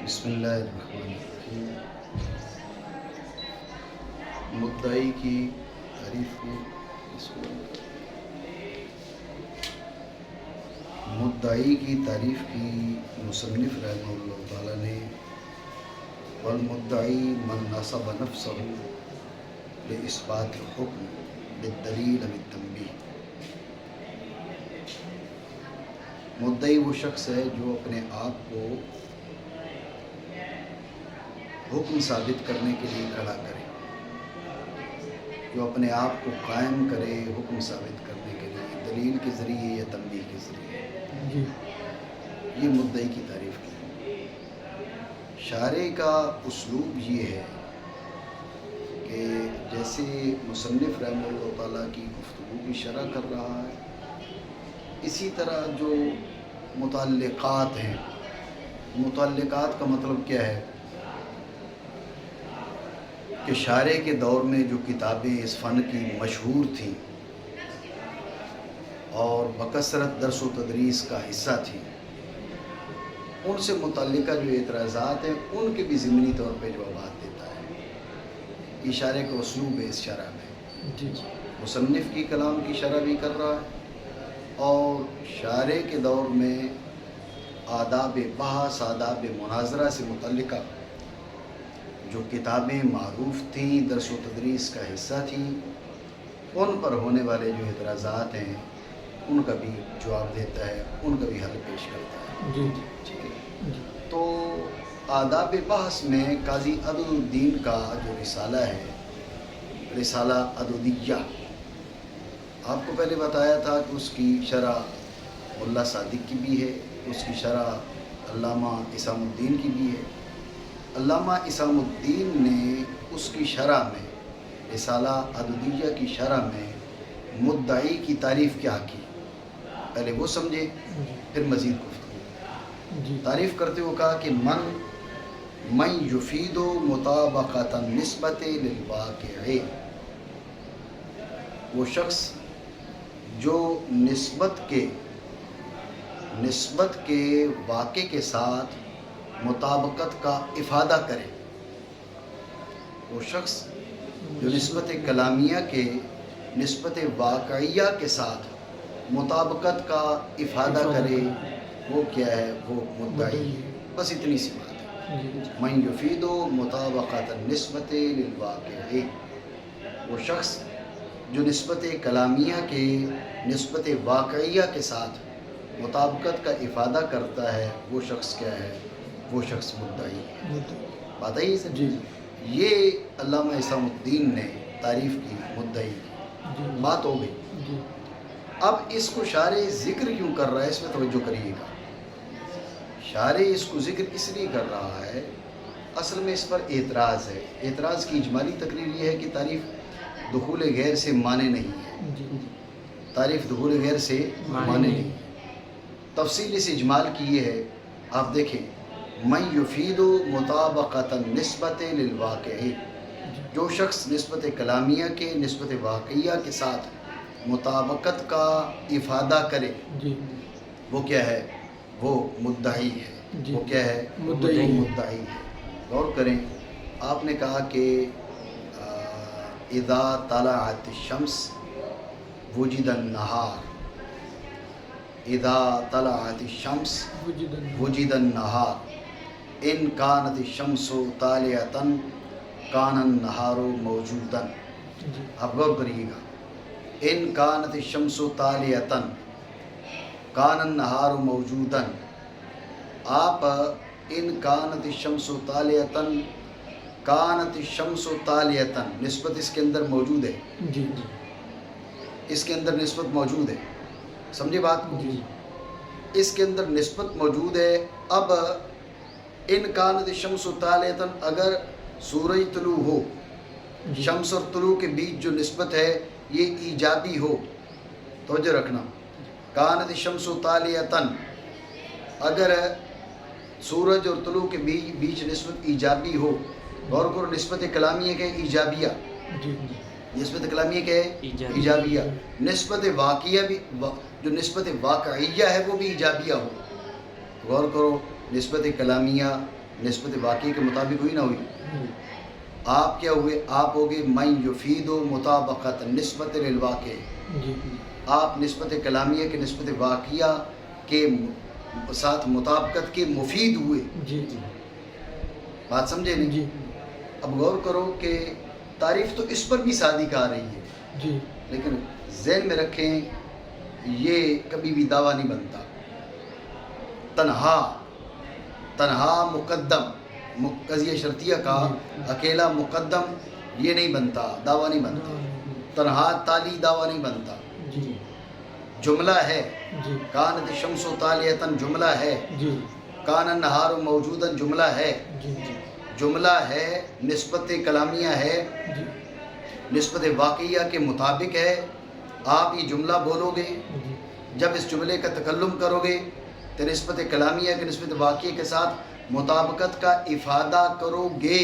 بسم اللہ الرحمن الرحیم۔ مدعی کی تعریف کی مدعی کی تعریف کی مصنف رحمہ اللہ تعالی نے والمدعی من نصب نفسہ لإثبات الحکم بالدلیل بالتنبیہ۔ مدعی وہ شخص ہے جو اپنے آپ کو حکم ثابت کرنے کے لیے کھڑا کرے، جو اپنے آپ کو قائم کرے حکم ثابت کرنے کے لیے دلیل کے ذریعے یا تنبیہ کے ذریعے۔ یہ مدعی کی تعریف کی۔ شارع کا اسلوب یہ ہے کہ جیسے مصنف رحمہ اللہ تعالیٰ کی گفتگو کی شرح کر رہا ہے، اسی طرح جو متعلقات ہیں، متعلقات کا مطلب کیا ہے کہ شارع کے دور میں جو کتابیں اس فن کی مشہور تھیں اور بکثرت درس و تدریس کا حصہ تھیں، ان سے متعلقہ جو اعتراضات ہیں ان کے بھی ضمنی طور پہ جوابات دیتا ہے۔ یہ شارع کا اسلوب ہے۔ اس شرح میں مصنف کی کلام کی شرح بھی کر رہا ہے اور شارع کے دور میں آداب بحث، آداب مناظرہ سے متعلقہ جو کتابیں معروف تھیں، درس و تدریس کا حصہ تھیں، ان پر ہونے والے جو اعتراضات ہیں ان کا بھی جواب دیتا ہے، ان کا بھی حل پیش کرتا ہے۔ ٹھیک ہے۔ تو آداب بحث میں قاضی عدد الدین کا جو رسالہ ہے، رسالہ عددیہ، آپ کو پہلے بتایا تھا کہ اس کی شرح ملا صادق کی بھی ہے، اس کی شرح علامہ اسام الدین کی بھی ہے۔ علامہ اسام الدین نے اس کی شرح میں، رسالہ عددیہ کی شرح میں مدعی کی تعریف کیا کی، پہلے وہ سمجھے پھر مزید گفتگو۔ تعریف کرتے ہوئے کہا کہ من یفید مطابقۃ النسبۃ للواقع، وہ شخص جو نسبت کے واقع کے ساتھ مطابقت کا افادہ کرے، وہ شخص جو نسبت کلامیہ کے نسبت واقعیہ کے ساتھ مطابقت کا افادہ کرے، وہ کیا ہے؟ وہ مدعی ہے۔ بس اتنی سی بات ہے۔ من یفید مطابقۃ النسبۃ للواقع، وہ شخص جو نسبت کلامیہ کے نسبت واقعیہ کے ساتھ مطابقت کا افادہ کرتا ہے، وہ شخص کیا ہے؟ وہ شخص مدعی ہے۔ بات آئی سر؟ یہ علامہ اسام الدین نے تعریف کی مدعی کی، بات ہو گئی۔ اب اس کو شارع ذکر کیوں کر رہا ہے، اس میں توجہ کریے گا۔ شارع اس کو ذکر اس لیے کر رہا ہے، اصل میں اس پر اعتراض ہے۔ اعتراض کی اجمالی تقریر یہ ہے کہ تعریف دخول غیر سے مانے نہیں ہے، تعریف دخول غیر سے مانے نہیں ہے۔ تفصیل اس اجمال کی یہ ہے، آپ دیکھیں، من یفید مطابقۃ النسبۃ للواقع، جو شخص نسبت کلامیہ کے نسبت واقعیہ کے ساتھ مطابقت کا افادہ کرے، وہ کیا ہے؟ وہ مدعی ہے۔ وہ کیا ہے؟ مدعی ہے۔ غور کریں، آپ نے کہا کہ اذا طلعت الشمس وجد النہار، اذا طلعت الشمس وجد النہار، ان کانت الشمس طالعۃ کان النہار موجودا۔ آپ غور کریے گا، ان کانت الشمس طالعۃ کان النہار موجودا، آپ ان کانت الشمس طالعۃ، کانت الشمس طالعۃ، نسبت اس کے اندر موجود ہے، اس کے اندر نسبت موجود ہے، سمجھے بات کو؟ اس کے اندر نسبت موجود ہے۔ اب ان کانت الشمس طالعۃ، اگر سورج طلوع ہو، شمس اور طلوع کے بیچ جو نسبت ہے یہ ایجابی ہو، توجہ رکھنا، کانت الشمس طالعۃ، اگر سورج اور طلوع کے بیچ نسبت ایجابی ہو، غور کرو، نسبت کلامیہ کے ایجابیہ، نسبت کلامیہ کے ایجابیہ، نسبت واقعیہ بھی، جو نسبت واقعیہ ہے وہ بھی ایجابیہ ہو، غور کرو، نسبت کلامیہ نسبت واقعی کے مطابق ہوئی نہ ہوئی؟ آپ کیا ہوئے؟ آپ ہوگے من یفید مطابقت نسبت للواقع، آپ نسبت کلامیہ کے نسبت واقعہ کے ساتھ مطابقت کے مفید ہوئے۔ بات سمجھے نہیں؟ اب غور کرو کہ تعریف تو اس پر بھی صادق آ رہی ہے، لیکن ذہن میں رکھیں یہ کبھی بھی دعویٰ نہیں بنتا۔ تنہا مقدم، قضیہ شرطیہ کا اکیلا مقدم یہ نہیں بنتا، دعویٰ نہیں بنتا۔ تنہا تالی دعویٰ نہیں بنتا، جملہ ہے۔ کانت الشمس طالیۃ جملہ ہے، کان النہار موجودا جملہ ہے، جملہ ہے، نسبت کلامیہ ہے، نسبت واقعیہ کے مطابق ہے۔ آپ یہ جملہ بولو گے، جب اس جملے کا تکلم کرو گے تو نسبت کلامیہ کے نسبت واقعی کے ساتھ مطابقت کا افادہ کرو گے۔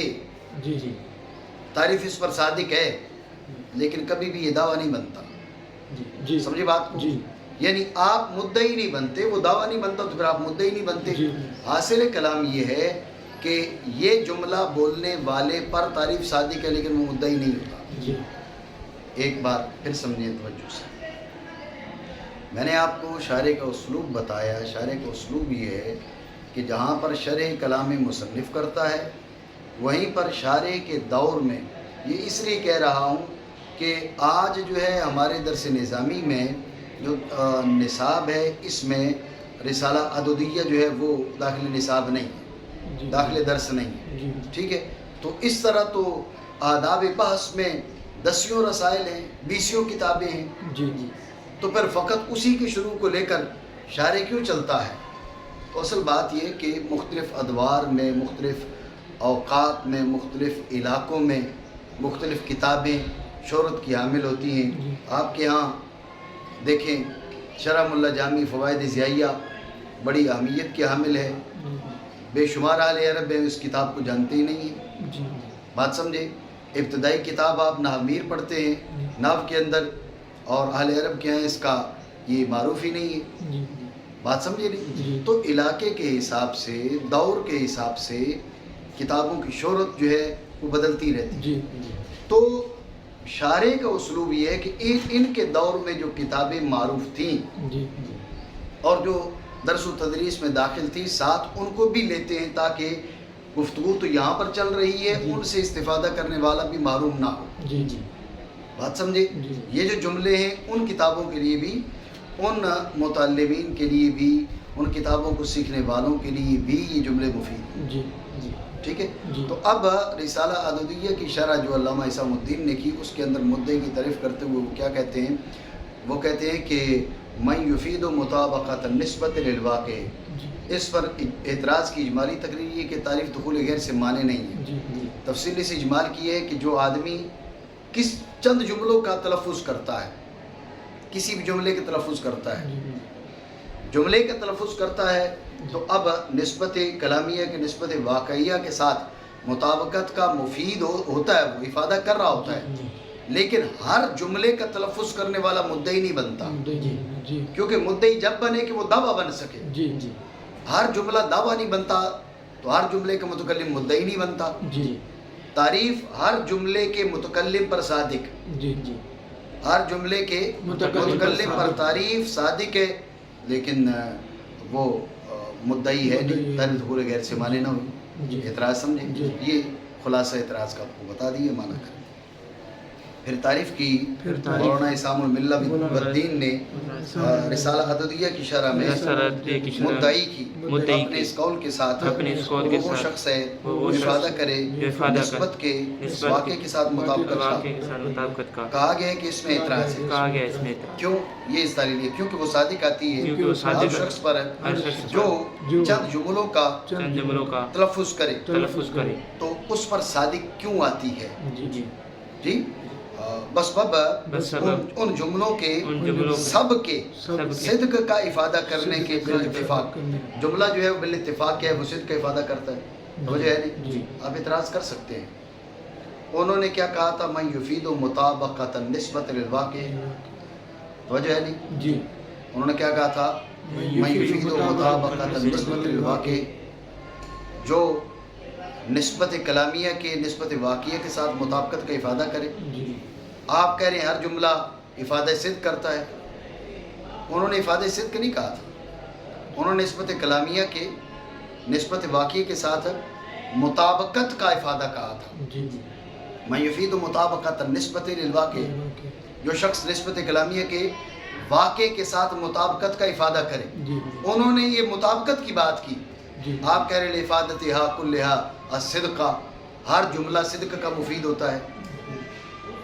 تعریف اس پر صادق ہے، لیکن کبھی بھی یہ دعویٰ نہیں بنتا۔ سمجھے بات کو؟ یعنی آپ مدعی نہیں بنتے، وہ دعویٰ نہیں بنتا تو پھر آپ مدعی نہیں بنتے۔ حاصل کلام یہ ہے کہ یہ جملہ بولنے والے پر تعریف صادق ہے، لیکن وہ مدعی نہیں ہوتا۔ ایک بار پھر سمجھیں توجہ سے، میں نے آپ کو شارح کا اسلوب بتایا۔ شارح کا اسلوب یہ ہے کہ جہاں پر شرح کلام مصنف کرتا ہے وہیں پر شارح کے دور میں، یہ اس لیے کہہ رہا ہوں کہ آج جو ہے ہمارے درس نظامی میں جو نصاب ہے اس میں رسالہ عددیہ جو ہے وہ داخل نصاب نہیں ہے، داخل درس نہیں ہے، ٹھیک ہے؟ تو اس طرح تو آداب بحث میں 10 رسائل ہیں، 20 کتابیں ہیں، تو پھر فقط اسی کے شروع کو لے کر شارح کیوں چلتا ہے؟ تو اصل بات یہ کہ مختلف ادوار میں، مختلف اوقات میں، مختلف علاقوں میں مختلف کتابیں شہرت کی حامل ہوتی ہیں۔ آپ کے ہاں دیکھیں شرح ملا جامی فوائد ضیائیہ بڑی اہمیت کی حامل ہے، بے شمار اہل عرب ہیں اس کتاب کو جانتے ہی نہیں ہیں۔ بات سمجھے؟ ابتدائی کتاب آپ نحو میر پڑھتے ہیں نحو کے اندر، اور اہل عرب کے ہیں اس کا یہ معروف ہی نہیں ہے۔ بات سمجھے نہیں؟ تو علاقے کے حساب سے، دور کے حساب سے کتابوں کی شہرت جو ہے وہ بدلتی رہتی ہے۔ تو شارح کا اسلوب یہ ہے کہ ان کے دور میں جو کتابیں معروف تھیں اور جو درس و تدریس میں داخل تھی، ساتھ ان کو بھی لیتے ہیں تاکہ گفتگو تو یہاں پر چل رہی ہے، ان سے استفادہ کرنے والا بھی معروف نہ ہو۔ بات سمجھے؟ یہ جو جملے ہیں ان کتابوں کے لیے بھی، ان متعلمین کے لیے بھی، ان کتابوں کو سیکھنے والوں کے لیے بھی یہ جملے مفید ہیں، ٹھیک ہے؟ تو اب رسالہ عددیہ کی شرح جو علامہ حسام الدین نے کی، اس کے اندر مدعی کی تعریف کرتے ہوئے وہ کیا کہتے ہیں؟ وہ کہتے ہیں کہ من یفید مطابقت نسبت للواقع۔ اس پر اعتراض کی اجمالی تقریر یہ کہ تعریف دخول غیر سے معنی نہیں ہے۔ تفصیلی سے اجمال کی ہے کہ جو آدمی کس چند جملوں کا تلفظ کرتا ہے، کسی بھی جملے کے تلفظ کرتا ہے، جملے کا تلفظ کرتا ہے، تو اب نسبت کلامیہ کے نسبت واقعیہ کے ساتھ مطابقت کا مفید ہوتا ہے، وہ افادہ کر رہا ہوتا ہے، لیکن ہر جملے کا تلفظ کرنے والا مدعی نہیں بنتا، کیونکہ مدعی جب بنے کہ وہ دعویٰ بن سکے۔ ہر جملہ دعویٰ نہیں بنتا تو ہر جملے کا متکلم مدعی نہیں بنتا۔ تعریف ہر جملے کے متکلم پر صادق، ہر جملے کے متکلم پر تعریف صادق ہے، لیکن وہ مدعی ہے نہیں، تعریف دخول غیر سے معنی نہ ہوئی۔ اعتراض سمجھیں؟ یہ خلاصہ اعتراض کا آپ کو بتا دیے، معنی کریں۔ پھر تعریف کی مولانا اسام الملہ الدین نے رسالہ عددیہ کی شرح میں مدعی کی اپنے اس قول کے ساتھ وہ شخص ہے جو افادہ کرے نسبت کے واقع کے ساتھ مطابقت کا۔ کہا گیا ہے کہ اس میں اعتراض ہے، کیوں؟ یہ اس دلیل ہے کیونکہ وہ صادق آتی ہے ہر شخص پر جو چند جملوں کا تلفظ کرے، تو اس پر صادق کیوں آتی ہے؟ جی بس ان جملوں کے سب کے صدق کا افادہ کرنے کے بالاتفاق، جملہ جو ہے وہ بالاتفاق کیا ہے، وہ صدق کا افادہ کرتا ہے، توجہ ہے نہیں؟ آپ اعتراض کر سکتے ہیں۔ انہوں نے کیا کہا تھا؟ من یفید مطابقت نسبت للواقع، توجہ ہے نہیں؟ انہوں نے کیا کہا تھا؟ من یفید مطابقت نسبت للواقع، جو نسبت کلامیہ کے نسبت واقعہ کے ساتھ مطابقت کا افادہ کرے. جی آپ کہہ رہے ہیں ہر جملہ افادہ صدق کرتا ہے. انہوں نے افادہ صدق نہیں کہا تھا, انہوں نے نسبت کلامیہ کے نسبت واقعہ کے ساتھ مطابقت کا افادہ کہا تھا. جی جی من یفید مطابقت النسبت للواقع, جو شخص نسبت کلامیہ کے واقع کے ساتھ مطابقت کا افادہ کرے. جی انہوں نے یہ مطابقت کی بات کی. جی آپ کہہ رہے لفادتھا کلھا الصدق, ہر جملہ صدق کا مفید ہوتا ہے.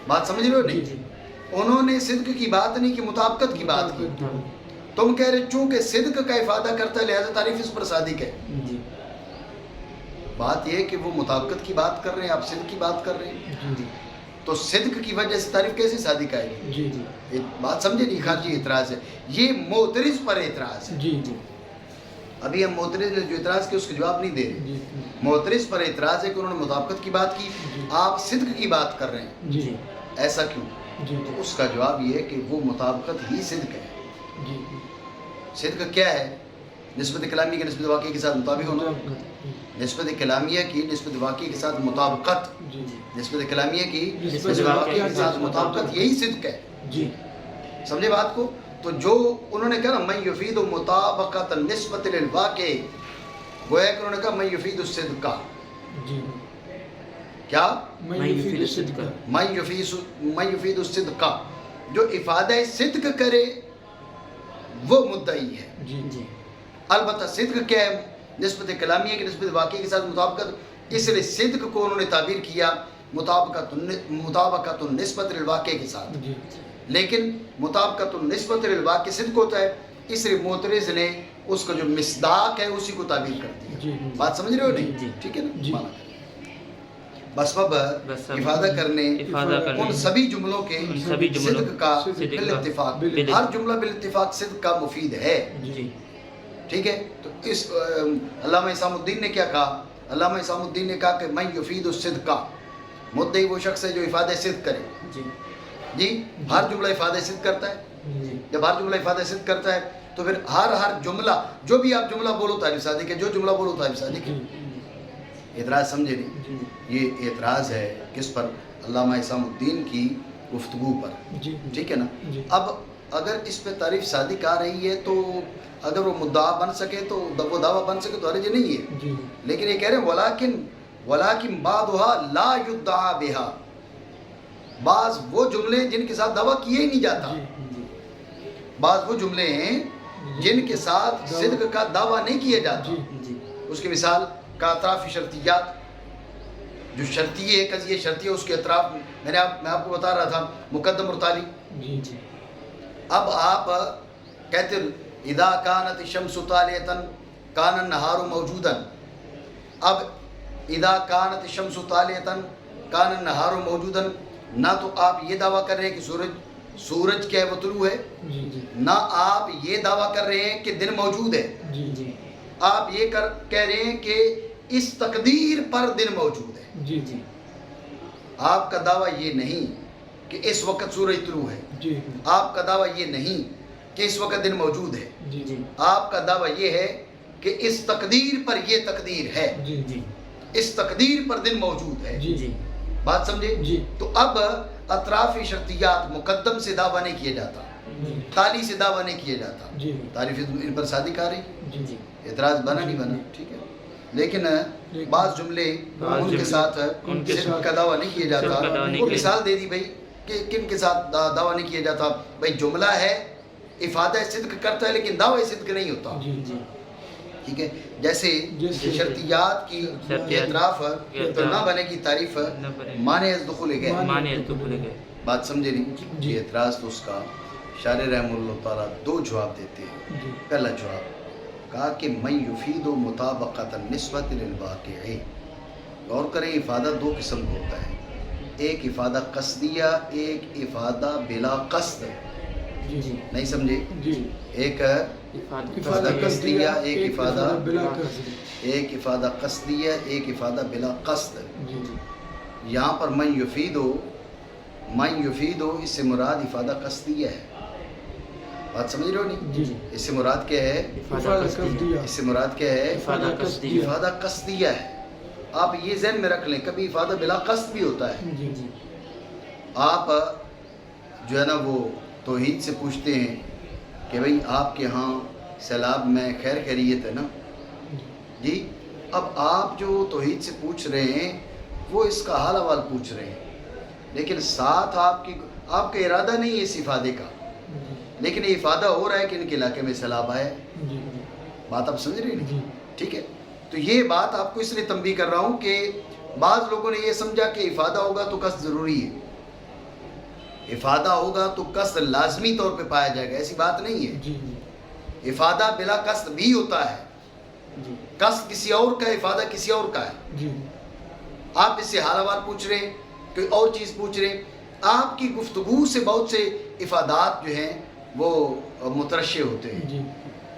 بات سمجھ رہے ہو جی نہیں؟ انہوں نے صدق کی بات نہیں کی, مطابقت کی بات کی. تم کہہ رہے چونکہ صدق کا افادہ کرتا ہے لہذا تعریف اس پر صادق ہے. جی بات یہ ہے کہ وہ مطابقت کی بات کر رہے ہیں, آپ صدق کی بات کر رہے ہیں, جی تو صدق کی وجہ سے تعریف کیسے صادق آئے گی؟ جی جی یہ بات سمجھے نہیں؟ خارجی اعتراض ہے, یہ معترض پر اعتراض ہے. جی جی ابھی ہم معترض نے جو اعتراض کیا اس کا جواب نہیں دے رہے. جی معترض پر اعتراض ہے کہ انہوں نے مطابقت کی بات کی, آپ صدق کی بات کر رہے ہیں. جی ایسا کیوں؟ جی تو اس کا جواب یہ ہے کہ وہ مطابقت ہی صدق ہے. جی صدق کیا ہے؟ نسبت کلامیہ کے نسبت واقعی کے ساتھ مطابق ہونا. نسبت کلامیہ کی نسبت واقعی کے ساتھ مطابقت, جی نسبت کلامیہ کی نسبت نسبت واقعی کے ساتھ واقعی مطابقت, یہی صدق ہے. جی سمجھے بات کو؟ تو جو انہوں نے کہا نا من یفید مطابقت النسبت للواقع, گویا کہ انہوں نے کہا من یفید الصدق. جی کیا؟ من یفید الصدق. من یفید الصدق, جو افادہ صدق کرے وہ مدعی ہے. جی جی البتہ صدق کیا ہے؟ نسبت کلامیہ کی نسبت واقعی کے ساتھ مطابقت. اس لیے صدق کو انہوں نے تعبیر کیا مطابقت النسبت للواقع کے ساتھ, جی لیکن مطابقت النسبت للواقع صدق ہوتا ہے. اس لیے معترض نے اس کا جو مصداق ہے اسی کو تعبیر کر دیا. جی بات سمجھ رہے ہو جی، نہیں؟ جی۔ ٹھیک ہے نا؟ جی۔ مانا کریں. بس اب افادہ کرنے ان سبھی جملوں کے صدق کا بالاتفاق, ہر جملہ بالاتفاق صدق کا مفید ہے. جی ٹھیک ہے؟ تو اس علامہ اسام الدین نے کیا کہا؟ علامہ اسام الدین نے کہا کہ من یفید الصدق, مدعی وہ شخص ہے جو افادہ صدق کرے. جی جی, ہر جملہ افادہ صدق کرتا ہے. جی جب ہر جملہ افادہ صدق کرتا ہے تو پھر ہر جملہ, جو بھی آپ جملہ بولو تعریف صادق ہے, جو جملہ بولو تعریف صادق ہے. اعتراض سمجھے نہیں؟ یہ اعتراض ہے کس پر؟ علامہ اسام الدین کی گفتگو پر. جی ٹھیک ہے نا؟ جی اب اگر اس پہ تعریف صادق آ رہی ہے تو اگر وہ مدعا بن سکے تو وہ دعویٰ بن سکے تو حرج نہیں ہے. جی لیکن یہ کہہ رہے ہیں ولیکن بعضها لا یدعا بها, بعض وہ جملے جن کے ساتھ دعویٰ کیے ہی نہیں جاتا, بعض وہ جملے ہیں جن کے ساتھ صدق کا دعویٰ نہیں کیا جاتا. جی اس کی مثال کا اطراف شرطیات, جو شرطیے قضیہ شرطیہ اس کے اطراف میں آپ کو بتا رہا تھا مقدم اور تالی. جی جی اب آپ کہتے اذا کانت الشمس طالعۃ کان النہار موجودا. اب اذا کانت الشمس طالعۃ کان النہار موجودا, نہ تو آپ یہ دعویٰ کر رہے ہیں کہ سورج کیا ہے وہ طلوع ہے, جی نہ آپ یہ دعویٰ کر رہے ہیں کہ دن موجود ہے. جی جی آپ یہ کہہ رہے ہیں کہ اس تقدیر پر دن موجود ہے. جی جی آپ کا دعویٰ یہ نہیں کہ اس وقت سورج طلوع ہے, جی آپ کا دعویٰ یہ نہیں کہ اس وقت دن موجود ہے, جی جی آپ کا دعویٰ یہ ہے کہ اس تقدیر پر یہ تقدیر ہے, جی جی اس تقدیر پر دن موجود ہے. جی جی بات سمجھے؟ جی تو اب اطراف شرطیات مقدم سے دعویٰ نہیں کیا جاتا, تالی سے دعویٰ نہیں کیا جاتا. جی تعریف ان پر صادق آ رہی, جی جی اعتراض بنا نہیں بنا. ٹھیک ہے, لیکن بعض جملے ان کے ساتھ صدق کا دعویٰ نہیں کیا جاتا. وہ مثال دے دی بھائی کہ کن کے ساتھ دعویٰ نہیں کیا جاتا. بھائی جملہ ہے افادہ صدق کرتا ہے لیکن دعویٰ صدق نہیں ہوتا. جی جی ٹھیک ہے, جیسے شرطیات کی اعتراف تو نہ بنے کی تعریف مانے از دخول گئے. بات سمجھے نہیں؟ یہ اعتراض تو اس کا شارح رحمہ اللہ تعالیٰ دو جواب دیتے ہیں. پہلا جواب کہا کہ من یفید مطابقت النسبت للواقع. غور کریں, افادہ دو قسم کا ہوتا ہے, ایک افادہ قصدیہ, ایک افادہ بلا قصد. جی جی نہیں سمجھے؟ جی ایک افادہ قصدیہ, ایک افادہ قصدیہ, ایک افادہ بلا قصد. جی جی یہاں پر من یفیدو اس سے مراد افادہ قصدیہ ہے. بات سمجھ رہے ہو نہیں؟ جی جی اس سے مراد کیا ہے؟ افادہ قصدیہ. اس سے مراد کیا ہے؟ افادہ قصدیہ. افادہ قصدیہ ہے. آپ یہ ذہن میں رکھ لیں کبھی افادہ بلا قصد بھی ہوتا ہے. جی جی آپ جو ہے نا وہ توحید سے پوچھتے ہیں کہ بھئی آپ کے ہاں سیلاب میں خیر خیریت ہے نا جی. اب آپ جو توحید سے پوچھ رہے ہیں وہ اس کا حال احوال پوچھ رہے ہیں، لیکن ساتھ آپ کا ارادہ نہیں ہے اس افادے کا، لیکن یہ افادہ ہو رہا ہے کہ ان کے علاقے میں سیلاب آئے. جی بات آپ سمجھ رہے ہیں؟ جی ٹھیک ہے. تو یہ بات آپ کو اس لیے تنبیہ کر رہا ہوں کہ بعض لوگوں نے یہ سمجھا کہ افادہ ہوگا تو قصد ضروری ہے، افادہ ہوگا تو قصد لازمی طور پہ پایا جائے گا. ایسی بات نہیں ہے. جی افادہ بلا قصد بھی ہوتا ہے، جی قصد کسی اور کا ہے، افادہ کسی اور کا ہے. جی آپ اس سے حال احوال پوچھ رہے ہیں، کوئی اور چیز پوچھ رہے ہیں. آپ کی گفتگو سے بہت سے افادات جو ہیں وہ مترشح ہوتے ہیں. جی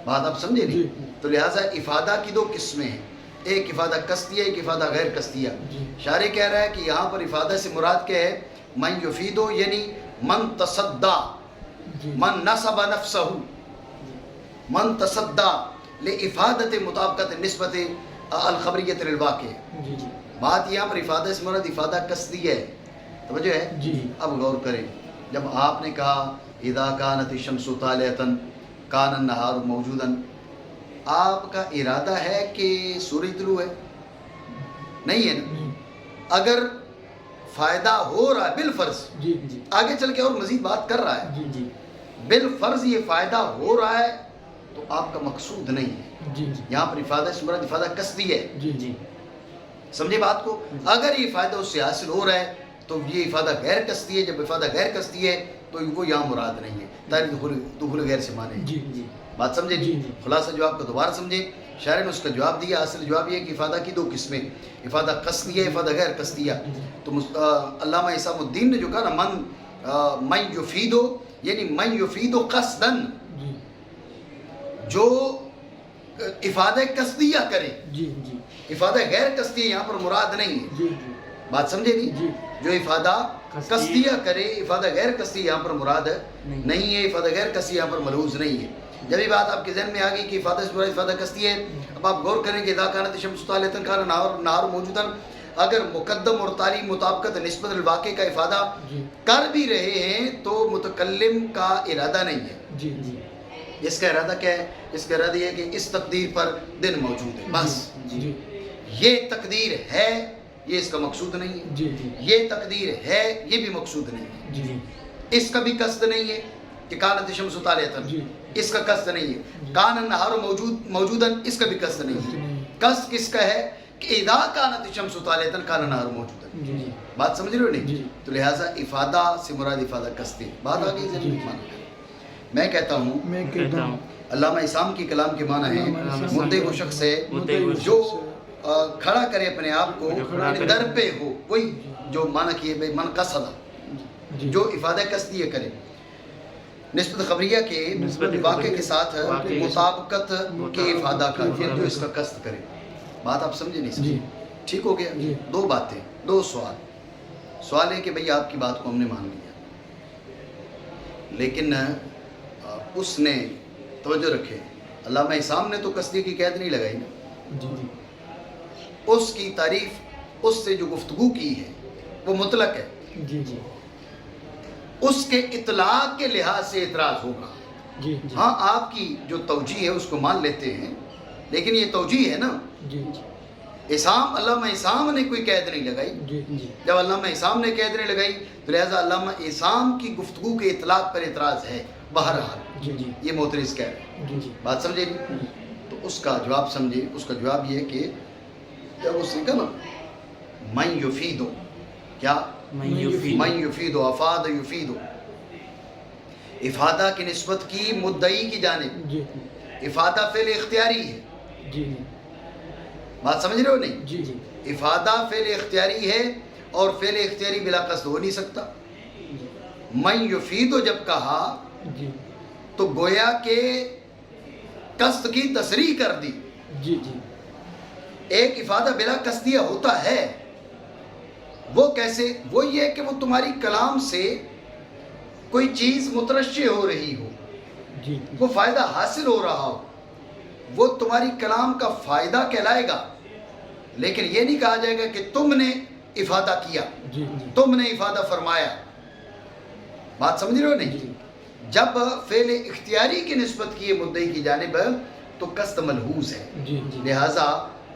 بات آپ سمجھے جی. نہیں؟ تو لہٰذا افادہ کی دو قسمیں ہیں، ایک افادہ قصدیہ، ایک افادہ غیر قصدیہ. جی. شارح کہہ رہا ہے کہ یہاں پر افادہ سے مراد کیا ہے؟ من یفیدو یعنی من تصدہ، جی من نصب نفسہ، من تصدہ لافادت مطابقت نسبت الخبریت للواقع. جی جی بات یہاں پر افادہ سے مراد افادہ قصدیہ ہے. توجہ ہے؟ جی اب غور کریں، جب آپ نے کہا اذا کانت الشمس طالعۃ کان النہار موجودا، آپ کا ارادہ ہے کہ سورج طلوع ہے؟ نہیں ہے نا. اگر فائدہ ہو رہا ہے بالفرض، جی جی آگے چل کے اور مزید بات کر رہا ہے، جی جی بالفرض یہ فائدہ ہو رہا ہے تو آپ کا مقصود نہیں ہے. جی جی یہاں پر افادہ سے مراد افادہ قصدی ہے. جی جی سمجھے بات کو؟ اگر یہ فائدہ اس سے حاصل ہو رہا ہے تو یہ افادہ غیر قصدی ہے. جب افادہ غیر قصدی ہے تو وہ یہاں مراد نہیں ہے. تاریخ دخول غیر سے مانے. جی جی بات سمجھے جی نہیں؟ جی. خلاصہ جواب کا دوبارہ سمجھیں. شاعر نے اس کا جواب دیا. اصل جواب یہ ہے کہ افادہ کی دو قسمیں، افادہ قصدیہ، افادہ غیر قصدیہ. تو علامہ اسام الدین نے جو کہا نا من یفیدو یعنی من یفیدو قصدن، جی جو افادہ قصدیہ کرے. جی جی افادہ غیر قصدیہ یہاں پر مراد نہیں ہے. جی بات سمجھے نہیں؟ جی جو افادہ قصدیہ کرے، افادہ غیر قصدیہ یہاں پر مراد نہیں ہے. افادہ غیر قصدیہ یہاں پر ملحوظ نہیں ہے. جب یہ بات آپ کے ذہن میں آ گئی کہ افادہ سے مراد افادہ قصدیہ ہے، اب آپ غور کریں کہ اذا کانت الشمس طالعۃ کان النہار موجودا، اگر مقدم اور تالی مطابقت نسبت الواقع کا افادہ جی کر بھی رہے ہیں تو متکلم کا ارادہ نہیں ہے. جی جی اس کا ارادہ کیا ہے؟ اس کا ارادہ یہ ہے کہ اس تقدیر پر دن موجود ہے، بس. جی یہ تقدیر ہے، یہ اس کا مقصود نہیں ہے. جی جی یہ تقدیر ہے، یہ بھی مقصود نہیں ہے. جی اس کا بھی قصد نہیں ہے کہ کانت الشمس طالعۃ، جی اس کا قصد نہیں ہے. کان النہار موجودا، اس کا بھی قصد نہیں ہے. قصد کس کا ہے کہ اذا کانت الشمس طالعۃ کان النہار موجودا. جی جی بات سمجھ رہے ہو نہیں؟ جی. تو لہٰذا افادہ سے مراد افادہ قصدی. بات آ گئی ذہن میں؟ مانو. میں کہتا ہوں میں کہتا ہوں علامہ اسام کی کلام کے معنی ہے مدعی وہ شخص ہے جو کھڑا کرے اپنے آپ کو، یعنی در پہ ہو. وہی جو معنی کیے بھائی من قصدہ، جو افادہ قصدیہ کرے نسبت خبریہ کے واقع کے ساتھ مطابقت کے افادہ کا، پھر جو اس کا قصد کرے. بات آپ سمجھے نہیں سمجھے؟ ٹھیک ہو گیا؟ دو باتیں، دو سوال. سوال ہے کہ بھئی آپ کی بات کو ہم نے مان لیا، لیکن اس نے توجہ رکھے، علامہ اسام نے تو قصدی کی قید نہیں لگائی نا. جی جی اس کی تعریف، اس سے جو گفتگو کی ہے وہ مطلق ہے. جی جی اس کے اطلاق کے لحاظ سے اعتراض ہوگا. جی ہاں آپ کی جو توجیہ ہے اس کو مان لیتے ہیں، لیکن یہ توجیہ ہے نا. جی اسام، علامہ اسام نے کوئی قید نہیں لگائی. جی جی جب علامہ اسام نے قید نہیں لگائی تو لہٰذا علامہ اسام کی گفتگو کے اطلاق پر اعتراض ہے. بہرحال جی جی یہ معترض کہہ رہے ہیں. جی جی بات سمجھے نہیں؟ تو اس کا جواب سمجھے. اس کا جواب یہ ہے کہ جب اس نے کہا نا من یفیدو، کیا؟ من یفید. من یفیدو، افاد یفیدو، افادہ کی نسبت کی مدعی کی جانب. جی افادہ فعل اختیاری ہے. جی بات سمجھ رہے ہو نہیں؟ جی جی افادہ فعل اختیاری ہے اور فعل اختیاری بلا قصد ہو نہیں سکتا. من یفیدو جب کہا جی تو گویا کہ قصد کی تصریح کر دی. جی جی ایک افادہ بلا قصدیہ ہوتا ہے، وہ کیسے؟ وہ یہ کہ وہ تمہاری کلام سے کوئی چیز مترشح ہو رہی ہو، جی وہ فائدہ حاصل ہو رہا ہو، وہ تمہاری کلام کا فائدہ کہلائے گا. لیکن یہ نہیں کہا جائے گا کہ تم نے افادہ کیا، جی تم نے افادہ فرمایا. بات سمجھ رہے ہو نہیں؟ جی جب فعل اختیاری کی نسبت کی مدعی کی جانب تو قصد ملحوظ ہے. جی جی لہٰذا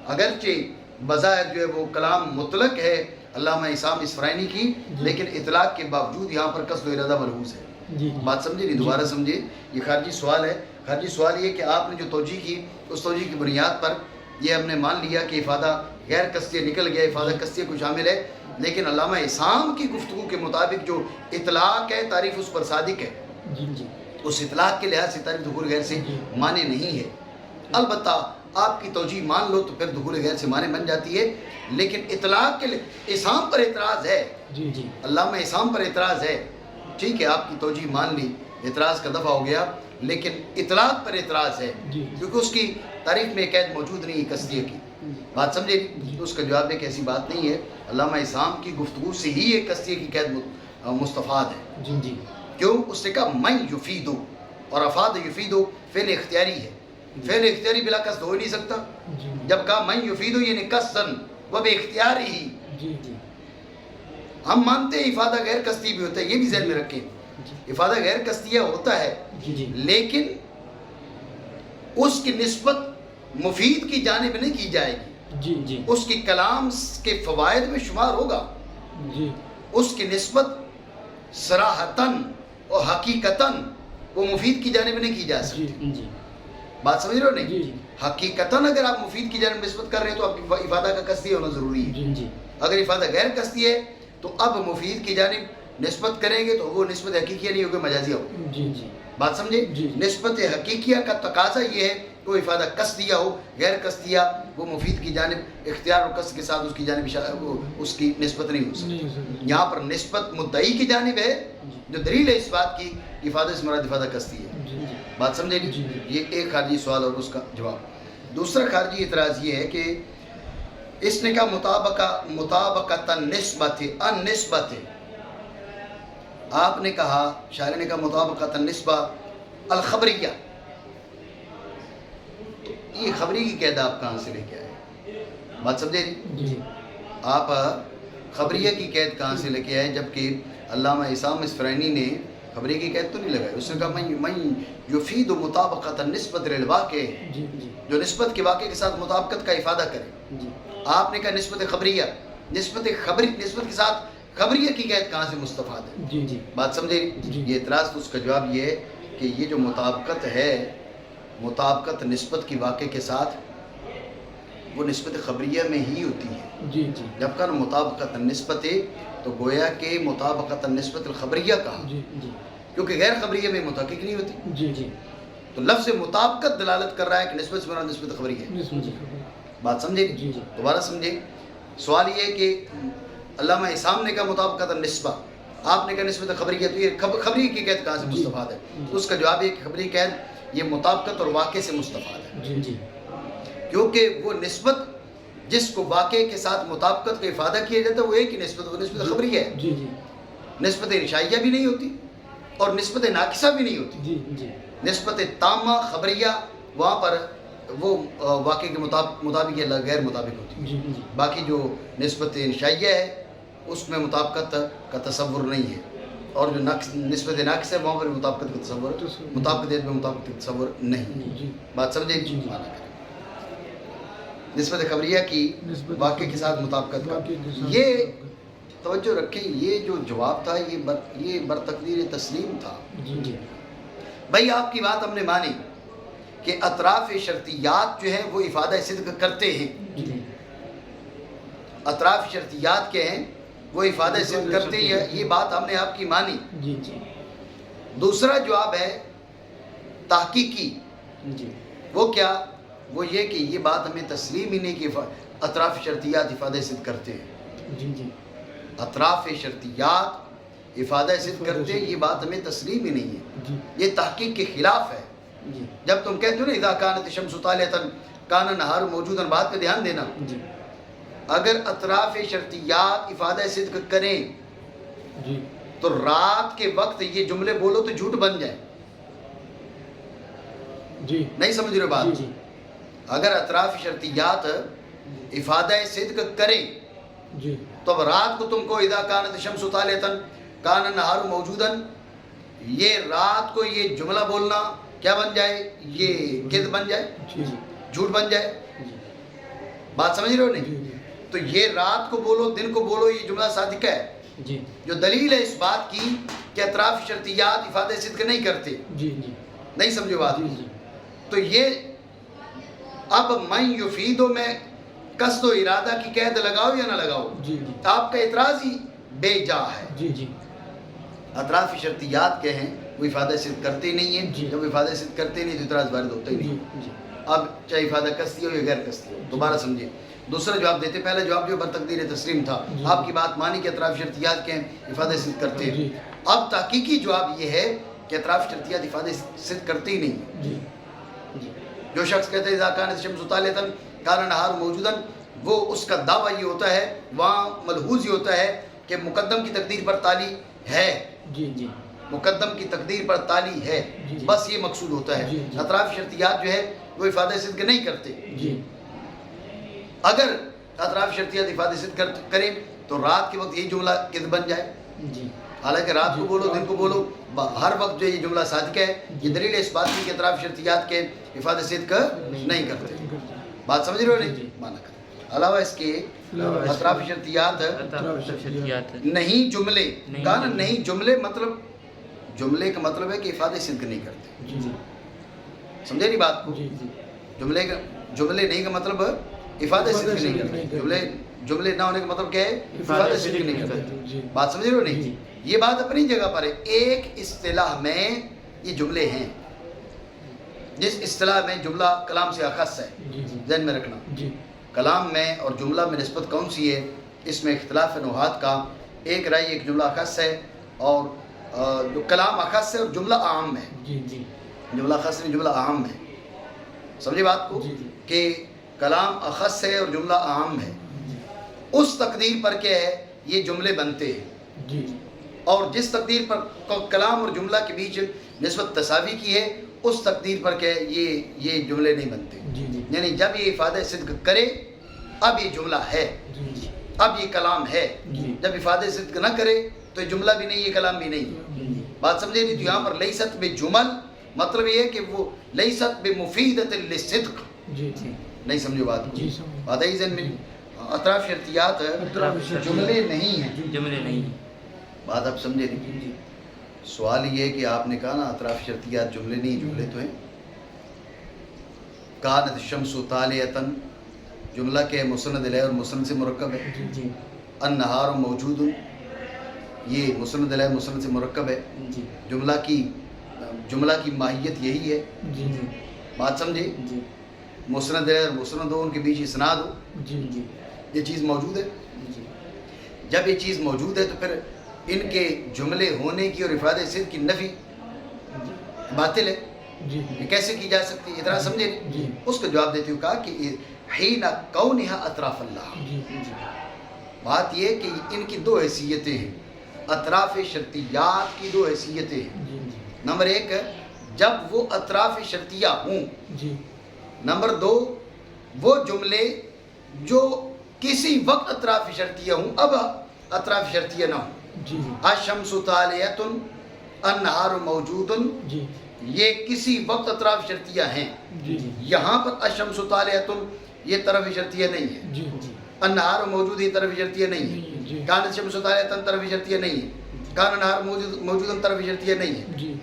اگرچہ بظاہر جو ہے وہ کلام مطلق ہے علامہ اسام اصفرانی کی، لیکن اطلاق کے باوجود یہاں پر قصد و ارادہ ملحوظ ہے. جی بات سمجھے نہیں؟ دوبارہ سمجھے. یہ خارجی سوال ہے. خارجی سوال یہ کہ آپ نے جو توجیہ کی اس توجیہ کی بنیاد پر یہ ہم نے مان لیا کہ افادہ غیر قصدیہ نکل گیا، افادہ قصدیہ کو شامل ہے، لیکن علامہ اسام کی گفتگو کے مطابق جو اطلاق ہے تعریف اس پر صادق ہے. جی جی اس اطلاق کے لحاظ سے تعریف دخول غیر سے معنی نہیں ہے. البتہ آپ کی توجیہ مان لو تو پھر دخول غیر سے معنی بن جاتی ہے، لیکن اطلاق کے اسام پر اعتراض ہے، جی جی علامہ اسام پر اعتراض ہے. ٹھیک ہے، آپ کی توجیہ مان لی، اعتراض کا دفعہ ہو گیا، لیکن اطلاق پر اعتراض ہے جی کیونکہ اس کی تعریف میں قید موجود نہیں ہے قصدیہ کی. بات سمجھے؟ تو اس کا جواب ہے کہ ایسی بات نہیں ہے. علامہ اسام کی گفتگو سے ہی یہ قصدیہ کی قید مستفاد ہے. جی جی کیوں؟ اس نے کہا من یفیدو، اور افاد یفیدو فعل اختیاری ہے. فعل اختیاری بلا قصد ہو ہی نہیں سکتا. جی جب کہا من یفیدو یعنی قصدن و بے اختیاری ہی. جی جی ہم مانتے ہیں افادہ غیر قصدی بھی ہوتا ہے، یہ بھی ذہن میں رکھیں. افادہ غیر قصدیہ ہوتا ہے، جی جی لیکن اس کی نسبت مفید کی جانب نہیں کی جائے گی. جی جی اس کی کلام کے فوائد میں شمار ہوگا. جی اس کی نسبت صراحتاً اور حقیقتاً وہ مفید کی جانب نہیں کی جا جی سکتی. جی بات سمجھ رہے ہو نہیں؟ جی جی حقیقتاً اگر آپ مفید کی جانب نسبت کر رہے ہیں تو آپ کی افادہ کا قصدی ہونا ضروری ہے. جی جی اگر افادہ غیر قصدی ہے تو اب مفید کی جانب نسبت کریں گے تو وہ نسبت حقیقیہ نہیں ہوگی، مجازیہ ہوگی. جی جی بات سمجھے؟ جی. نسبت حقیقیہ کا تقاضا یہ ہے کہ وہ افادہ قصدیہ ہو، غیر قصدیہ وہ مفید کی جانب اختیار اور قصد کے ساتھ اس کی جانب وہ اس کی نسبت نہیں ہو سکتی. نہیں ہو سکتی. یہاں پر نسبت مدعی کی جانب ہے، جو دلیل ہے اس بات کی کہ افادہ سے مراد افادہ قصدی ہے. جی جی بات سمجھے نہیں؟ جی جی. یہ ایک خارجی سوال اور اس کا جواب. دوسرا خارجی اعتراض یہ ہے کہ اس نے کہا مطابقت النسبت النسبت. آپ نے کہا، شاعر نے کہا مطابقت النسبہ الخبریہ. تو یہ خبری کی قید آپ کہاں سے لے کے آئے؟ بات سمجھے نہیں؟ جی آپ خبریہ کی قید کہاں سے لے کے آئے؟ جبکہ علامہ اسام اصفرانی نے خبریہ کی قید تو نہیں لگائی. اس نے کہا من یفید مطابقت النسبت للواقع، جی جی جو نسبت کے واقع کے ساتھ مطابقت کا افادہ کرے. جی آپ نے کہا نسبت خبریہ، نسبت کے ساتھ خبریہ کی قید کہاں سے مستفاد ہے؟ جی جی بات سمجھے؟ جی. یہ اعتراض تو اس کا جواب یہ ہے کہ یہ جو مطابقت ہے، مطابقت نسبت کی واقع کے ساتھ وہ نسبت خبریہ میں ہی ہوتی ہے. جی جی جب کہ مطابقت النسبت تو گویا کہ مطابقت النسبت الخبریہ کہا، جی جی کیونکہ غیر خبریہ میں متحقق نہیں ہوتی. جی جی تو لفظ مطابقت دلالت کر رہا ہے کہ نسبت سے مراد نسبت خبریہ ہے. جی بات سمجھے؟ جی جی دوبارہ سمجھے. سوال یہ ہے کہ علامہ اسام نے کہا مطابقت النسبہ، آپ نے کہا نسبت خبریہ، تو یہ خبری کی قید کہاں سے مستفاد ہے؟ تو اس کا جواب ہے کہ خبری قید یہ مطابقت اور واقع سے مستفاد ہے. جی جی کیونکہ وہ نسبت جس کو واقع کے ساتھ مطابقت کا افادہ کیا جاتا ہے وہ ایک ہی نسبت، وہ نسبت خبریہ ہے. جی جی نسبت انشائیہ بھی نہیں ہوتی اور نسبت ناقصہ بھی نہیں ہوتی. جی جی نسبت تامہ خبریہ وہاں پر وہ واقع کے مطابق یا غیر مطابق ہوتی ہے. جی جی باقی جو نسبت انشائیہ ہے اس میں مطابقت کا تصور نہیں ہے، اور جو نسبت ناقص ہے وہاں پر مطابقت کا تصور، مطابقت میں مطابقت کا تصور نہیں. جی بات سمجھے؟ جی. نسبت خبریہ کی نسبت واقع کے ساتھ مطابقت کا. واقع کے ساتھ یہ مطابقت. توجہ رکھیں، یہ جو جواب تھا یہ برتقدیر تسلیم تھا. جی جی بھائی آپ کی بات ہم نے مانی کہ اطراف شرطیات جو ہیں وہ افادہ صدق کرتے ہیں. جی اطراف شرطیات کے ہیں وہ افادہ صدق کرتے ہیں، یہ بات ہم نے آپ کی مانی. جی جی دوسرا جواب ہے تحقیقی. جی وہ کیا؟ وہ یہ کہ یہ بات ہمیں تسلیم ہی نہیں کہ اطراف شرطیات افادہ صدق کرتے ہیں. جی جی اطراف شرطیات افادہ صدق کرتے ہیں، یہ بات ہمیں تسلیم ہی نہیں ہے. جی یہ تحقیق کے خلاف ہے. جی جب تم کہتے ہو نا اذا کانت الشمس طالعۃ کان النہار موجودا، بات پہ دھیان دینا. جی اگر اطراف شرطیات افادہ صدق کریں جی تو رات کے وقت یہ جملے بولو تو جھوٹ بن جائے. جی نہیں سمجھ رہے بات؟ جی جی اگر اطراف شرطیات افادہ صدق کرے جی تو اب رات کو تم کو اذا کانت الشمس طالعۃ کان النہار موجودا، یہ رات کو یہ جملہ بولنا کیا بن جائے؟ یہ کذب بن جائے، جی جی جھوٹ بن جائے. جی بات سمجھ رہے ہو نہیں؟ جی تو یہ رات کو بولو دن کو بولو یہ جملہ صادقہ ہے، جی جو دلیل ہے اس بات کی کہ اطراف شرطیات افادہ صدق نہیں کرتے. جی جی نہیں سمجھو بات؟ جی جی تو یہ اب من یفیدو میں قصد و ارادہ کی قید لگاؤ یا نہ لگاؤ؟ جی جی آپ کا اعتراض ہی بے جا ہے. جی جی اطراف شرطیات کے ہیں وہ افادہ صدق کرتے ہی نہیں ہیں. جی. جب افادہ صدق کرتے نہیں تو اعتراض وارد ہوتا ہی جی نہیں. جی اب چاہے افادہ قصدی ہو یا غیر قصدی ہو. دوبارہ سمجھیے، دوسرا جواب دیتے، پہلا جواب جو برتقدیر تسلیم تھا، جی. آپ کی بات مانی کہ اطراف شرطیات کے ہیں افادہ صدق کرتے ہیں. جی. اب تحقیقی جواب یہ ہے کہ اطراف شرطیات افادہ صدق کرتے ہی نہیں. جی جی جو شخص کہتے ہیں اذا کانت الشمس طالعۃ کان النہار موجودا، وہ اس کا دعویٰ یہ ہوتا ہے، وہاں ملحوظ یہ ہوتا ہے کہ مقدم کی تقدیر پر تالی ہے، جی جی مقدم کی تقدیر پر تالی ہے، جی. بس یہ مقصود ہوتا ہے. جی. اطراف شرطیات جو ہے وہ افادہ صدق نہیں کرتے. جی اگر اطراف شرطیات افادہ صدق کریں تو رات کے وقت یہ جملہ کذب بن جائے، جی حالانکہ رات کو بولو دن کو بولو ہر وقت جو یہ جملہ صادق ہے. یہ دلیل ہے اس بات کی کہ اطراف شرطیات کے افادہ صدق نہیں کرتے. بات سمجھ رہے ہو نہیں؟ جی. مانا کر علاوہ اس کے اطراف شرطیات نہیں جملے کہا نا، نہیں جملے مطلب جملے کا مطلب ہے کہ افادہ صدق نہیں کرتے. جی جی سمجھے نہیں بات کو؟ جی جی جملے نہیں کا مطلب افادہ صدق نہیں کرتے. جملے نہ ہونے کا مطلب کیا ہے؟ افادہ صدق نہیں کرتے. بات سمجھ رہے ہو نہیں؟ یہ بات اپنی جگہ پر ہے. ایک اصطلاح میں یہ جملے ہیں، جس اصطلاح میں جملہ کلام سے اخص ہے، ذہن میں رکھنا. جی کلام میں اور جملہ میں نسبت کون سی ہے؟ اس میں اختلاف نحات کا. ایک رائے ایک جملہ اخص ہے اور جو کلام اخص ہے اور جملہ عام ہے. جی جی جملہ خاص نہیں، جملہ عام ہے. سمجھے بات کو؟ جی جی کہ کلام اخص ہے اور جملہ عام ہے. اس تقدیر پر کیا ہے یہ جملے بنتے ہیں، جی اور جس تقدیر پر کلام اور جملہ کے بیچ نسبت تساوی کی ہے اس تقدیر پر کیا ہے یہ جملے نہیں بنتے. جی جی یعنی جب یہ افادہ صدق کرے اب یہ جملہ ہے، جی اب یہ کلام ہے. جی جب افادہ صدق نہ کرے تو یہ جملہ بھی نہیں، یہ کلام بھی نہیں. بات سمجھے نہیں؟ تو یہاں پر لیست بجمل مطلب یہ ہے کہ وہ لیست بمفیدۃ للصدق. جی جی نہیں سمجھو بات کو؟ جی سمجھ. بات ہے ذہن میں. اطراف شرطیات جملے نہیں ہیں. جملے نہیں. بات آپ سمجھے نہیں؟ جی سوال یہ ہے کہ آپ نے کہا نا اطراف شرطیات جملے نہیں، جملے تو ہیں. کانت الشمس طالعۃ جملہ کے مسند الیہ اور مسند سے مرکب ہے. جی جی النہار موجود یہ مسند الیہ مسند سے مرکب ہے. جی جملہ کی ماہیت یہی ہے. جی جی بات سمجھے؟ جی مسند الیہ اور مسند ہو، ان کے بیچ اسناد ہو، جی جی یہ چیز موجود ہے. جی جب یہ چیز موجود ہے تو پھر ان کے جملے ہونے کی اور افادہ صدق کی نفی باطل ہے. جی یہ کیسے کی جا سکتی ہے؟ اتنا سمجھے نہیں؟ جی اس کا جواب دیتے ہوئے کہا کہ حین کونہا اطراف اللہ. جی جی بات یہ کہ ان کی دو حیثیتیں ہیں، اطراف شرطیات کی دو حیثیتیں ہیں. جی نمبر ایک جب وہ اطراف شرطیہ ہوں، جی نمبر دو وہ جملے جو کسی وقت اطراف شرطیہ ہوں اب اطراف شرطیہ نہ ہوں. جی الشمس طالعۃ النہار موجود، جی یہ کسی وقت اطراف شرطیہ ہیں. جی یہاں پر الشمس طالعۃ یہ طرف شرطیہ نہیں ہے. جی جی النہار موجود یہ طرف شرطیہ نہیں ہے. جی کان الشمس طالعۃ طرف شرطیہ نہیں ہے. کان النہار موجود طرف شرطیہ نہیں ہے. جی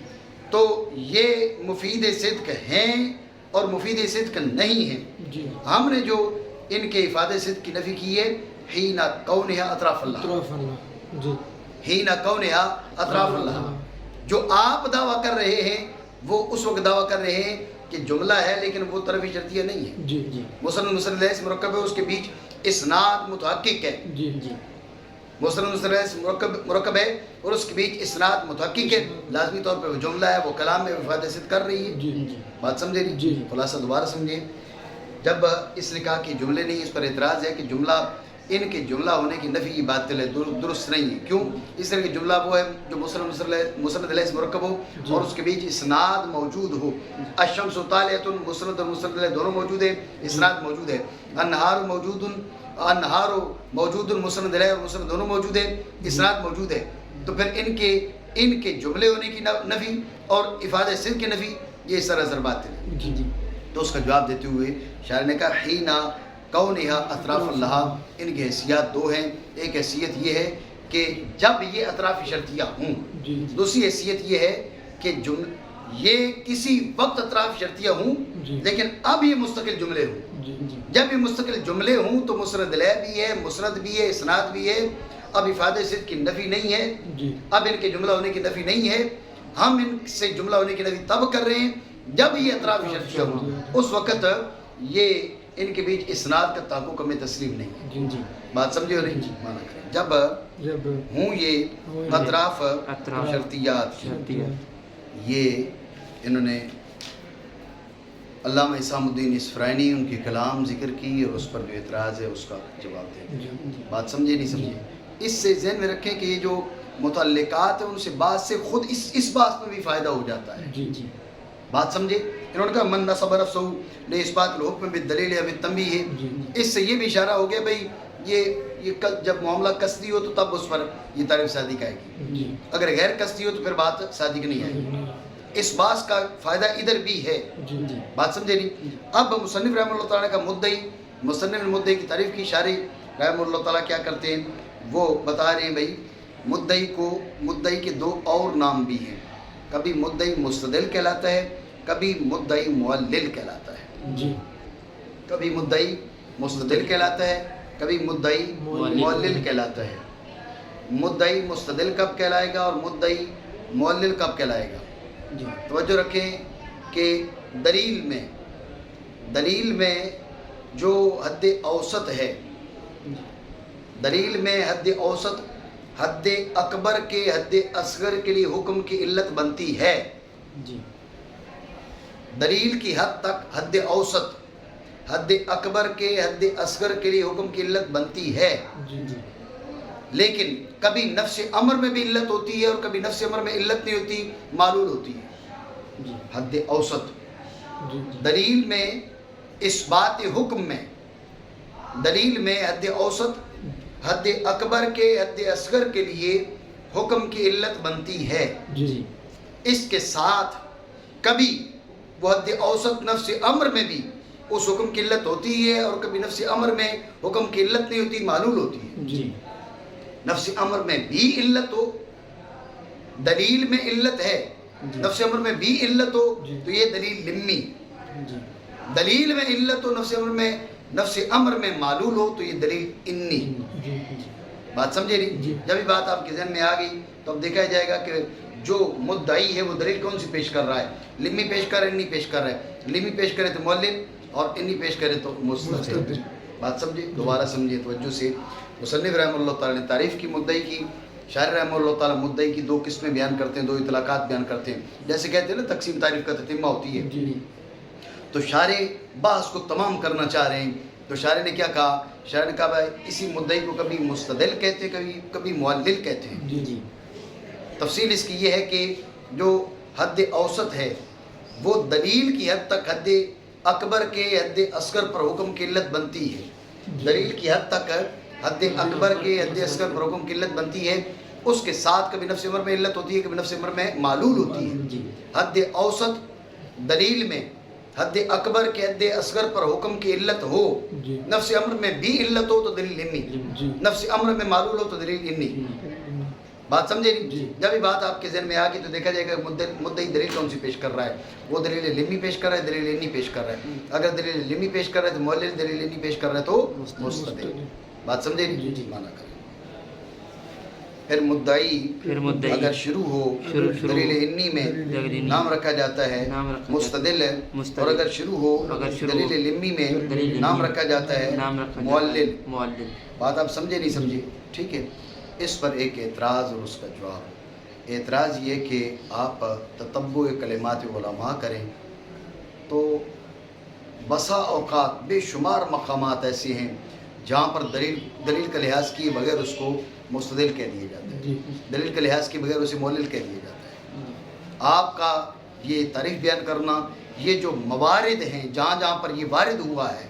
تو یہ مفید صدق ہیں اور مفید صدق نہیں ہیں. جی ہم نے جو ان کے افادہ صدق کی نفی کی ہے حین کونہا اطراف اللہ، اطراف اللہ. جی حین کونہا اطراف اللہ. جو آپ دعویٰ کر رہے ہیں وہ اس وقت دعویٰ کر رہے ہیں کہ جملہ ہے لیکن وہ طرف شرطیہ نہیں ہے. جی جی مسند سے مرکب ہے، اس کے بیچ اسناد متحقق ہے. جی جی مسند سے مرکب ہے اور اس کے بیچ اسناد متحقق ہے. لازمی طور پہ وہ جملہ ہے، وہ کلام میں افادہ صدق کر رہی ہے. جی جی بات سمجھے نہیں؟ جی. خلاصہ دوبارہ سمجھے. جب اس نے کہا کہ جملے نہیں، اس پر اعتراض ہے کہ جملہ ان کے جملہ ہونے کی نفی باطل ہے، درست نہیں ہے. کیوں؟ اس طرح کہ جملہ وہ ہے جو مسند علیہ سے مرکب ہو اور اس کے بیچ اسناد موجود ہو. الشمس طالعۃ، مسند اور مسند علیہ دونوں موجود ہیں، اسناد موجود ہے. النہار موجود مسند علیہ اور مسند دونوں موجود ہیں، اسناد موجود ہے. تو پھر ان کے جملے ہونے کی نفی اور افادہ صدق کی نفی یہ سراسر باطل ہے. جی جی تو اس کا جواب دیتے ہوئے شاعر نے کہا حینا کونہا اطراف اللہ، ان کی حیثیت دو ہیں. ایک حیثیت یہ ہے کہ جب یہ اطراف شرطیہ ہوں، جی دوسری حیثیت یہ ہے کہ یہ کسی وقت اطراف شرطیہ ہوں جی لیکن اب یہ مستقل جملے ہوں. جی جی جب یہ مستقل جملے ہوں تو مسند علیہ بھی ہے، مسند بھی ہے، اسناد بھی ہے. اب افادہ صدق کی نفی نہیں ہے، جی اب ان کے جملہ ہونے کی نفی نہیں ہے. ہم ان سے جملہ ہونے کی نفی تب کر رہے ہیں جب یہ اطراف شرطیہ ہوں. اس وقت یہ ان کے بیچ اسناد کا تحقق ہمیں تسلیم نہیں ہے. جی جی بات سمجھے ہو نہیں؟ مانا کریں جب جب ہوں یہ اطراف شرطیات، یہ انہوں نے علامہ اسام الدین اسفرائینی ان کی کلام ذکر کی اور اس پر جو اعتراض ہے اس کا جواب دیں. جی بات سمجھے نہیں سمجھے؟ اس سے ذہن میں رکھیں کہ یہ جو متعلقات ہیں ان سے بعد سے خود اس بات میں بھی فائدہ ہو جاتا ہے. جی جی بات سمجھے؟ انہوں نے کہا من نصب نفسہ لاثبات الحکم بالدلیل او بالتنبیہ. جی اس سے یہ بھی اشارہ ہو گیا بھائی یہ جب معاملہ قصدی ہو تو تب اس پر یہ تعریف صادق آئے گی، جی اگر غیر قصدی ہو تو پھر بات صادق نہیں آئے گی. اس بات کا فائدہ ادھر بھی ہے. جی جی بات سمجھے نہیں؟ اب مصنف رحمہ اللہ تعالیٰ کا مصنف مدعی کی تعریف کی. شارح رحمہ اللہ تعالیٰ کیا کرتے ہیں؟ وہ بتا رہے ہیں بھائی مدعی کے دو اور نام بھی ہیں. کبھی مدعی مستدل کہلاتا ہے، کبھی مدعی معلل کہلاتا ہے. جی کبھی مدعی مستدل کہلاتا ہے، کبھی مدعی معلل کہلاتا ہے. مدعی مستدل کب کہلائے گا اور مدعی معلل کب کہلائے گا؟ جی توجہ رکھیں کہ دلیل میں جو حد اوسط ہے، دلیل میں حد اوسط حد اکبر کے حد اصغر کے لیے حکم کی علت بنتی ہے. جی دلیل کی حد تک حد اوسط حد اکبر کے حد اصغر کے لیے حکم کی علت بنتی ہے. جی جی لیکن کبھی نفس امر میں بھی علت ہوتی ہے اور کبھی نفس امر میں علت نہیں ہوتی، معلول ہوتی ہے. جی حد اوسط جی دلیل میں اس بات حکم میں دلیل میں حد اوسط حد اکبر کے حد اصغر کے لیے حکم کی علت بنتی ہے. جی اس کے ساتھ کبھی وہ حد اوسط نفس امر میں بھی اس حکم کی علت ہوتی ہے اور کبھی نفس امر میں حکم کی علت نہیں ہوتی، معلول ہوتی ہے. جی نفس امر میں بھی علت ہو، دلیل میں علت ہے، نفس امر میں بھی علت ہو تو یہ دلیل لمی. جی دلیل میں علت ہو نفس امر میں معلول ہو تو یہ دلیل انی. جی بات سمجھے نہیں؟ جی. جب یہ بات آپ کے ذہن میں آ گئی تو اب دیکھا جائے گا کہ جو مدعی ہے وہ دلیل کون سی پیش کر رہا ہے؟ لمی پیش کر رہا ہے، انی پیش کر رہا ہے. لمی پیش کرے تو معلل اور انی پیش کرے تو مستدل. بات سمجھے؟ دوبارہ سمجھے توجہ سے. مصنف رحمہ اللہ تعالیٰ نے تعریف کی مدعی کی. شاعر رحمہ اللہ تعالیٰ مدعی کی دو قسمیں بیان کرتے ہیں، دو اطلاقات بیان کرتے ہیں. جیسے کہتے ہیں نا تقسیم تعریف کا تتمہ ہوتی ہے. جی تو شارع بحث کو تمام کرنا چاہ رہے ہیں. تو شارع نے کیا کہا؟ شارع نے کہا بھائی اسی مدعی کو کبھی مستدل کہتے ہیں، کبھی معلل کہتے ہیں. جی جی تفصیل اس کی یہ ہے کہ جو حد اوسط ہے وہ دلیل کی حد تک حد اکبر کے حد اصغر پر حکم کی علت بنتی ہے. دلیل کی حد تک حد اکبر کے حد اصغر پر حکم کی علت بنتی ہے. اس کے ساتھ کبھی نفس امر میں علت ہوتی ہے، کبھی نفس امر میں معلول ہوتی ہے. جی حد اوسط دلیل میں حد اکبر کے حد اصغر پر حکم کی علت ہو، جی نفس امر میں بھی علت ہو تو دلیل لمی، جی نفس امر میں معلول ہو تو دلیل انی. بات سمجھے نہیں؟ جی. جب یہ بات آپ کے ذہن میں آ گئی تو دیکھا جائے گا مدعی دلیل کون سی پیش کر رہا ہے. وہ دلیل لمی پیش کر رہا ہے، دلیل انی پیش کر رہا ہے. اگر دلیل لمی پیش کر رہا ہے تو معلل، دلیل انی پیش کر رہا ہے تو مستدل. بات سمجھے نہیں؟ جی. مانا کریں. پھر مدعی اگر شروع ہو دلیل انی میں نام رکھا جاتا ہے مستدل، اور اگر شروع ہو دلیل لمی میں نام رکھا جاتا ہے معلل. بات آپ سمجھے نہیں سمجھے؟ ٹھیک ہے. اس پر ایک اعتراض اور اس کا جواب. اعتراض یہ کہ آپ تتبع کلمات علماء کریں تو بسا اوقات بے شمار مقامات ایسے ہیں جہاں پر دلیل کا لحاظ کیے بغیر اس کو مستدل کہہ دیا جاتا ہے، جی دلیل کا لحاظ کیے بغیر اسے مولل کہہ دیا جاتا ہے۔ آپ کا یہ تعریف بیان کرنا، یہ جو موارد ہیں جہاں جہاں پر یہ وارد ہوا ہے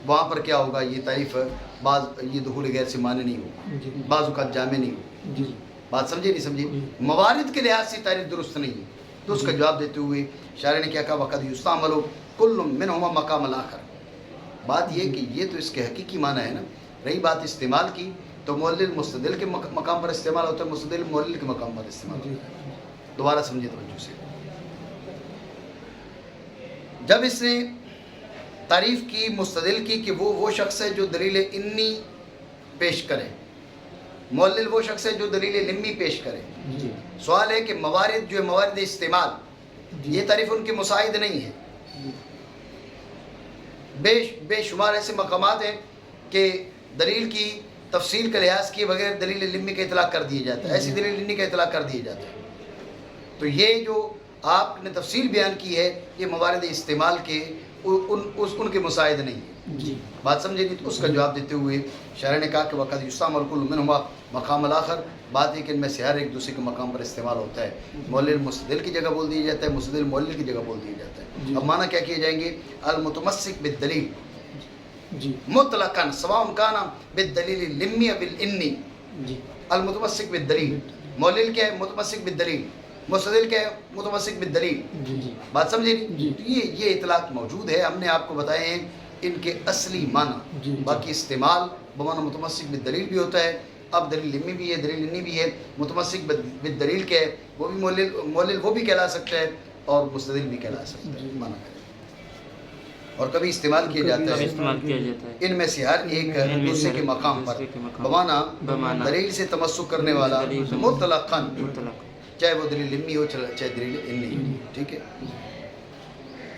وہاں پر کیا ہوگا، یہ تعریف بعض یہ دخول غیر سے معنی نہیں ہوگا، جی بعض اوقات جامع نہیں ہوگا۔ جی بات سمجھے نہیں سمجھے؟ جی۔ موارد کے لحاظ سے تعریف درست نہیں ہے، تو اس کا جواب دیتے ہوئے شاعر نے کیا کہا، وقد یستعمل کل منہما مقام الاخر۔ بات یہ کہ یہ تو اس کے حقیقی معنی ہے نا، رہی بات استعمال کی تو مولل مستدل کے مقام پر استعمال ہوتا ہے، مستدل مولل کے مقام پر استعمال ہوتا ہے۔ دوبارہ سمجھے توجہ سے، جب اس نے تعریف کی مستدل کی کہ وہ شخص ہے جو دلیل انی پیش کرے، مولل وہ شخص ہے جو دلیل لمی پیش کرے۔ جی سوال ہے کہ موارد جو ہے موارد استعمال، یہ تعریف ان کے مساعد نہیں ہے۔ بے شمار ایسے مقامات ہیں کہ دلیل کی تفصیل کا لحاظ کیے بغیر دلیل لمی کا اطلاق کر دیا جاتا ہے، ایسی دلیل لمی کا اطلاق کر دیا جاتا ہے۔ تو یہ جو آپ نے تفصیل بیان کی ہے یہ موارد استعمال کے ان کے مساعد نہیں ہے۔ جی بات سمجھے نہیں؟ تو اس کا جواب دیتے ہوئے شاعر نے کہا کہ وقد یستعمل کل منہما مقام الاخر، بات ہے کہ ان میں سے ہر ایک دوسرے کے مقام پر استعمال ہوتا ہے۔ مولل مستدل کی جگہ بول دیا جاتا ہے، مستدل مولل کی جگہ بول دیا جاتا ہے۔ اب معنی کیا کیے جائیں گے، المتمسک بالدلیل جی مطلقاً سواء کان بالدلیل المی او بالانی۔ جی المتمسک بالدلیل، مولل کیا ہے؟ متمسک بالدلیل۔ مستدل کیا ہے؟ متمسک بالدلیل۔ جی جی بات سمجھے نہیں؟ جی۔ تو یہ اطلاق موجود ہے، ہم نے آپ کو بتائے ہیں ان کے اصلی معنی۔ جی۔ باقی استعمال بمعنی متمسک بالدلیل بھی ہوتا ہے، اب دلیل لمی بھی ہے، دلیل لمی بھی ہے۔ متمسک بالدلیل کیا ہے، وہ بھی مولل وہ بھی کہلا سکتا ہے اور مستدل بھی کہلا سکتا ہے، معنی کرے۔ اور کبھی استعمال کیا جاتا ہے، استعمال کیا جاتا ہے ان میں سے ہر ایک دوسرے کے مقام پر بمعنی دلیل سے تمسک کرنے والا مطلقاً، مطلق۔ چاہے وہ دلیل لمی ہو چاہے دلیل انی، ٹھیک ہے۔